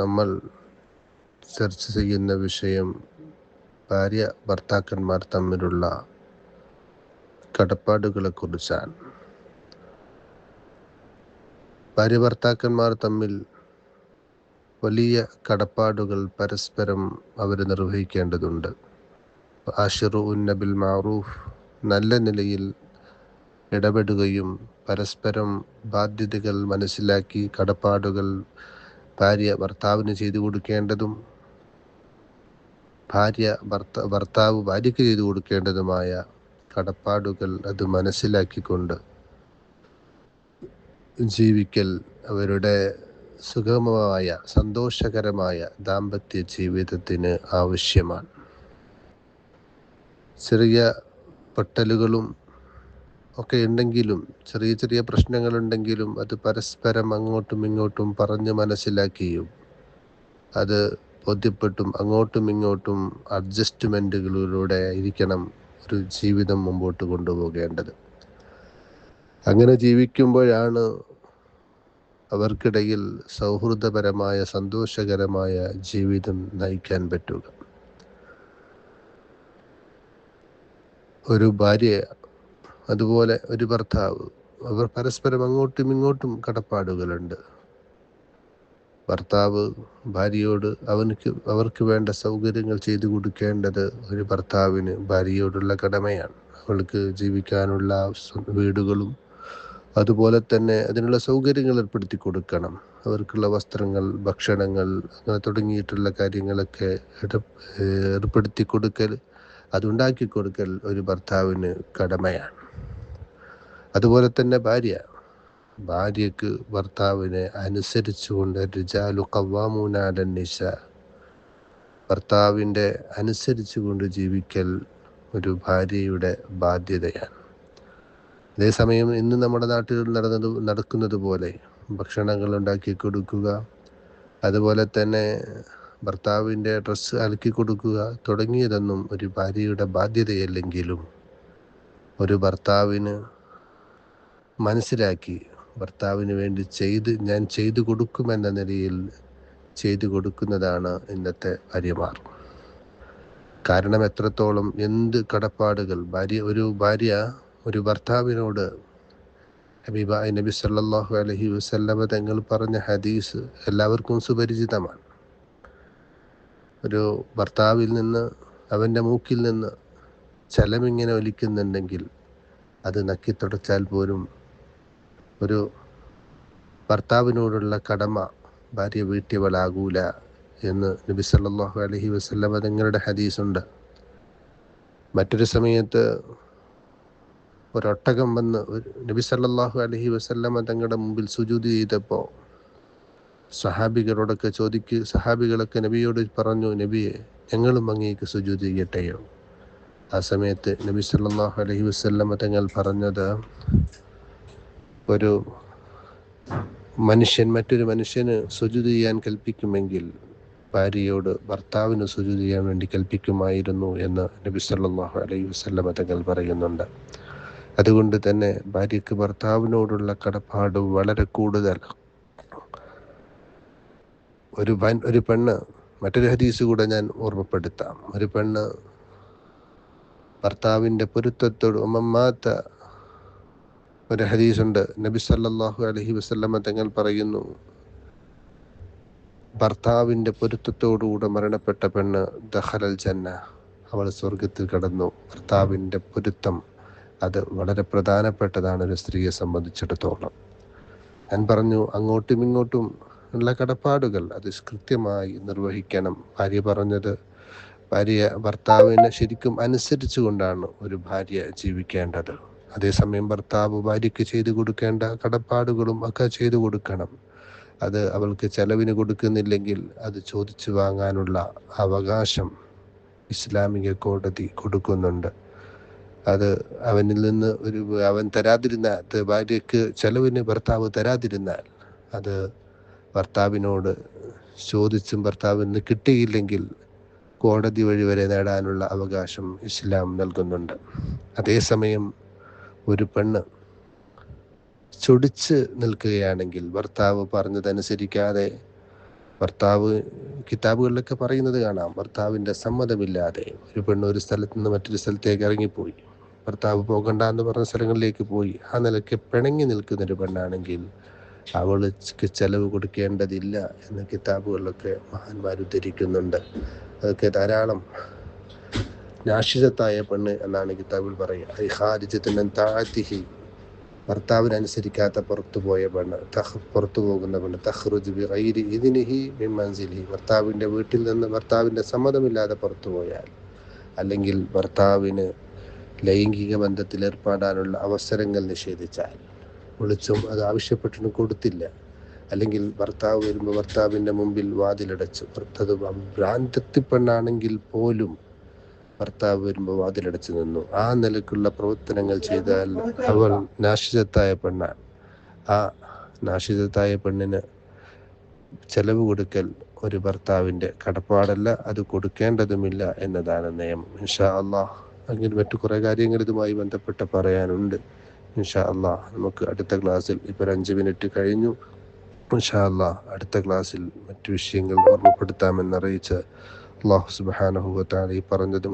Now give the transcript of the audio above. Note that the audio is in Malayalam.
നമ്മൾ ചർച്ച ചെയ്യുന്ന വിഷയം ഭാര്യ ഭർത്താക്കന്മാർ തമ്മിലുള്ള കടപ്പാടുകളെ കുറിച്ചാണ്. ഭാര്യ ഭർത്താക്കന്മാർ തമ്മിൽ വലിയ കടപ്പാടുകൾ പരസ്പരം അവർ നിർവഹിക്കേണ്ടതുണ്ട്. ആശിറുന്ന ബിൽ മാറൂഫ്, നല്ല നിലയിൽ ഇടപെടുകയും പരസ്പരം ബാധ്യതകൾ മനസ്സിലാക്കി കടപ്പാടുകൾ ഭാര്യ ഭർത്താവിന് ചെയ്തു കൊടുക്കേണ്ടതും ഭർത്താവ് ഭാര്യയ്ക്ക് ചെയ്തു കൊടുക്കേണ്ടതുമായ കടപ്പാടുകൾ അത് മനസ്സിലാക്കിക്കൊണ്ട് ജീവിക്കൽ അവരുടെ സുഗമമായ സന്തോഷകരമായ ദാമ്പത്യ ജീവിതത്തിന് ആവശ്യമാണ്. ചെറിയ പൊട്ടലുകളും ഒക്കെ ഉണ്ടെങ്കിലും, ചെറിയ ചെറിയ പ്രശ്നങ്ങളുണ്ടെങ്കിലും അത് പരസ്പരം അങ്ങോട്ടും ഇങ്ങോട്ടും പറഞ്ഞ് മനസ്സിലാക്കിയും അത് ബോധ്യപ്പെട്ടും അങ്ങോട്ടും ഇങ്ങോട്ടും അഡ്ജസ്റ്റ്മെൻറ്റുകളിലൂടെ ആയിരിക്കണം ഒരു ജീവിതം മുമ്പോട്ട് കൊണ്ടുപോകേണ്ടത്. അങ്ങനെ ജീവിക്കുമ്പോഴാണ് അവർക്കിടയിൽ സൗഹൃദപരമായ സന്തോഷകരമായ ജീവിതം നയിക്കാൻ പറ്റുക. ഒരു ഭാര്യ അതുപോലെ ഒരു ഭർത്താവ്, അവർ പരസ്പരം അങ്ങോട്ടും ഇങ്ങോട്ടും കടപ്പാടുകളുണ്ട്. ഭർത്താവ് ഭാര്യയോട് അവർക്ക് വേണ്ട സൗകര്യങ്ങൾ ചെയ്തു കൊടുക്കേണ്ടത് ഒരു ഭർത്താവിന് ഭാര്യയോടുള്ള കടമയാണ്. അവൾക്ക് ജീവിക്കാനുള്ള വീടുകളും അതുപോലെ തന്നെ അതിനുള്ള സൗകര്യങ്ങൾ ഏർപ്പെടുത്തി കൊടുക്കണം. അവർക്കുള്ള വസ്ത്രങ്ങൾ, ഭക്ഷണങ്ങൾ, അങ്ങനെ തുടങ്ങിയിട്ടുള്ള കാര്യങ്ങളൊക്കെ ഏർപ്പെടുത്തി കൊടുക്കൽ, അതുണ്ടാക്കി കൊടുക്കൽ ഒരു ഭർത്താവിന് കടമയാണ്. അതുപോലെ തന്നെ ഭാര്യക്ക് ഭർത്താവിനെ അനുസരിച്ചുകൊണ്ട് റിജാലു ഖവ്വാമൂന അലൻ നിസാ, ഭർത്താവിൻ്റെ അനുസരിച്ചുകൊണ്ട് ജീവിക്കൽ ഒരു ഭാര്യയുടെ ബാധ്യതയാണ്. അതേസമയം ഇന്ന് നമ്മുടെ നാട്ടിൽ നടക്കുന്നത് പോലെ ഭക്ഷണങ്ങൾ ഉണ്ടാക്കി കൊടുക്കുക, അതുപോലെ തന്നെ ഭർത്താവിൻ്റെ ഡ്രസ്സ് അലക്കി കൊടുക്കുക തുടങ്ങിയതൊന്നും ഒരു ഭാര്യയുടെ ബാധ്യതയല്ലെങ്കിലും ഒരു ഭർത്താവിന് മനസ്സിലാക്കി ഭർത്താവിന് വേണ്ടി ഞാൻ ചെയ്തു കൊടുക്കുമെന്ന നിലയിൽ ചെയ്തു കൊടുക്കുന്നതാണ് ഇന്നത്തെ ഭാര്യമാർ. കാരണം എത്രത്തോളം എന്ത് കടപ്പാടുകൾ ഭാര്യ ഒരു ഭർത്താവിനോട് ഹബീബായ നബി സല്ലല്ലാഹു അലൈഹി വസല്ലമ തങ്ങൾ പറഞ്ഞ ഹദീസ് എല്ലാവർക്കും സുപരിചിതമാണ്. ഒരു ഭർത്താവിൽ നിന്ന്, അവൻ്റെ മൂക്കിൽ നിന്ന് ചലമിങ്ങനെ ഒലിക്കുന്നുണ്ടെങ്കിൽ അത് നക്കിത്തുടച്ചാൽ പോലും ഒരു ഭർത്താവിനോടുള്ള കടമ ഭാര്യ വീട്ടിയവളാകൂല എന്ന് നബി സല്ലല്ലാഹു അലൈഹി വസല്ലമ തങ്ങളുടെ ഹദീസുണ്ട്. മറ്റൊരു സമയത്ത് ഒരൊട്ടകം വന്ന് നബി സല്ലല്ലാഹു അലൈഹി വസല്ലമ തങ്ങളുടെ മുമ്പിൽ സുജൂദ് ചെയ്തപ്പോൾ സഹാബികളൊക്കെ നബിയോട് പറഞ്ഞു, നബിയെ, ഞങ്ങളും അങ്ങേക്ക് സുജൂദ് ചെയ്യട്ടെയോ? ആ സമയത്ത് നബി സല്ലല്ലാഹു അലൈഹി വസല്ലമ തങ്ങൾ പറഞ്ഞത്, ഒരു മനുഷ്യൻ മറ്റൊരു മനുഷ്യന് സുജൂദ് ചെയ്യാൻ കൽപ്പിക്കുമെങ്കിൽ ഭാര്യയോട് ഭർത്താവിന് സുജൂദ് ചെയ്യാൻ വേണ്ടി കൽപ്പിക്കുമായിരുന്നു എന്ന് നബി സല്ലല്ലാഹു അലൈഹി വസല്ലമ തങ്ങൾ പറയുന്നുണ്ട്. അതുകൊണ്ട് തന്നെ ഭാര്യയ്ക്ക് ഭർത്താവിനോടുള്ള കടപ്പാട് വളരെ കൂടുതൽ. ഒരു പെണ്ണ്, മറ്റൊരു ഹദീസ് കൂടെ ഞാൻ ഓർമ്മപ്പെടുത്താം. ഒരു പെണ്ണ് ഭർത്താവിൻ്റെ പൊരുത്തത്തോട് ഉമ്മമാത്ത ഒരു ഹദീസുണ്ട്. നബി സല്ലല്ലാഹു അലൈഹി വസല്ലമ തങ്ങൾ പറയുന്നു, ഭർത്താവിൻ്റെ പൊരുത്തത്തോടുകൂടെ മരണപ്പെട്ട പെണ്ണ് ദഖലൽ ജന്ന, അവൾ സ്വർഗത്തിൽ കടന്നു. ഭർത്താവിൻ്റെ പൊരുത്തം അത് വളരെ പ്രധാനപ്പെട്ടതാണ് ഒരു സ്ത്രീയെ സംബന്ധിച്ചിടത്തോളം. ഞാൻ പറഞ്ഞു, അങ്ങോട്ടും ഇങ്ങോട്ടും ഉള്ള കടപ്പാടുകൾ അത് കൃത്യമായി നിർവഹിക്കണം. ഭർത്താവിനെ ശരിക്കും അനുസരിച്ചു കൊണ്ടാണ് ഒരു ഭാര്യ ജീവിക്കേണ്ടത്. അതേസമയം ഭർത്താവ് ഭാര്യയ്ക്ക് ചെയ്തു കൊടുക്കേണ്ട കടപ്പാടുകളും ഒക്കെ ചെയ്തു കൊടുക്കണം. അത് അവൾക്ക് ചെലവിന് കൊടുക്കുന്നില്ലെങ്കിൽ അത് ചോദിച്ചു വാങ്ങാനുള്ള അവകാശം ഇസ്ലാമിക കോടതി കൊടുക്കുന്നുണ്ട്. അത് അവനിൽ നിന്ന് അവൻ തരാതിരുന്നാൽ, ഭാര്യയ്ക്ക് ചെലവിന് ഭർത്താവ് തരാതിരുന്നാൽ അത് ഭർത്താവിനോട് ചോദിച്ചും ഭർത്താവിന് കിട്ടിയില്ലെങ്കിൽ കോടതി വഴി വരെ നേടാനുള്ള അവകാശം ഇസ്ലാം നൽകുന്നുണ്ട്. അതേസമയം ഒരു പെണ്ണ് ചൊടിച്ച് നിൽക്കുകയാണെങ്കിൽ, ഭർത്താവ് പറഞ്ഞതനുസരിക്കാതെ ഭർത്താവ് കിതാബുകളിലൊക്കെ പറയുന്നത് കാണാം, ഭർത്താവിൻ്റെ സമ്മതമില്ലാതെ ഒരു പെണ്ണ് ഒരു സ്ഥലത്ത് നിന്ന് മറ്റൊരു സ്ഥലത്തേക്ക് ഇറങ്ങിപ്പോയി, ഭർത്താവ് പോകണ്ട എന്ന് പറഞ്ഞ സ്ഥലങ്ങളിലേക്ക് പോയി, ആ നിലയ്ക്ക് പിണങ്ങി നിൽക്കുന്നൊരു പെണ്ണാണെങ്കിൽ അവൾക്ക് ചെലവ് കൊടുക്കേണ്ടതില്ല എന്ന് കിതാബുകളിലൊക്കെ മഹാന്മാർ ഉദ്ധരിക്കുന്നുണ്ട്. അതൊക്കെ ധാരാളം നാശിതത്തായ പെണ്ണ് എന്നാണ് കിതാബിൽ പറയുക. ഭർത്താവിനനുസരിക്കാത്ത പുറത്തു പോയ പെണ്ണ്, പുറത്തു പോകുന്ന പെണ്ണ്, തഖ്റുജു ബിഗൈരി ഇദ്നിഹി മിൻ മൻസിലിഹി, ഭർത്താവിൻ്റെ വീട്ടിൽ നിന്ന് ഭർത്താവിൻ്റെ സമ്മതമില്ലാതെ പുറത്തു പോയാൽ, അല്ലെങ്കിൽ ഭർത്താവിന് ലൈംഗിക ബന്ധത്തിൽ ഏർപ്പെടാനുള്ള അവസരങ്ങൾ നിഷേധിച്ചാൽ, വിളിച്ചും അത് ആവശ്യപ്പെട്ടിട്ട് കൊടുത്തില്ല, അല്ലെങ്കിൽ ഭർത്താവ് വരുമ്പോൾ ഭർത്താവിൻ്റെ മുമ്പിൽ വാതിലടച്ചു, അത് ഭ്രാന്തത്തി പെണ്ണാണെങ്കിൽ പോലും ഭർത്താവ് വരുമ്പോൾ വാതിലടച്ചു നിന്നു, ആ നിലക്കുള്ള പ്രവർത്തനങ്ങൾ ചെയ്താൽ അവൾ നാശിതത്തായ പെണ്ണാണ്. ആ നാശിതത്തായ പെണ്ണിന് ചെലവ് കൊടുക്കൽ ഒരു ഭർത്താവിൻ്റെ കടപ്പാടല്ല, അത് കൊടുക്കേണ്ടതുമില്ല എന്നതാണ് നിയമം. ഇൻഷാ അള്ളാഹ് അങ്ങനെ മറ്റു കുറേ കാര്യങ്ങൾ ഇതുമായി ബന്ധപ്പെട്ട് പറയാനുണ്ട്. ഇൻഷാ അള്ളാഹ് നമുക്ക് അടുത്ത ക്ലാസ്സിൽ, ഇപ്പോൾ 5 മിനിറ്റ് കഴിഞ്ഞു, ഇൻഷാ അള്ളാഹ് അടുത്ത ക്ലാസ്സിൽ മറ്റു വിഷയങ്ങൾ ഓർമ്മപ്പെടുത്താമെന്നറിയിച്ച് അള്ളാഹു സുബ്ഹാനഹു വ തആല ഈ പറഞ്ഞതും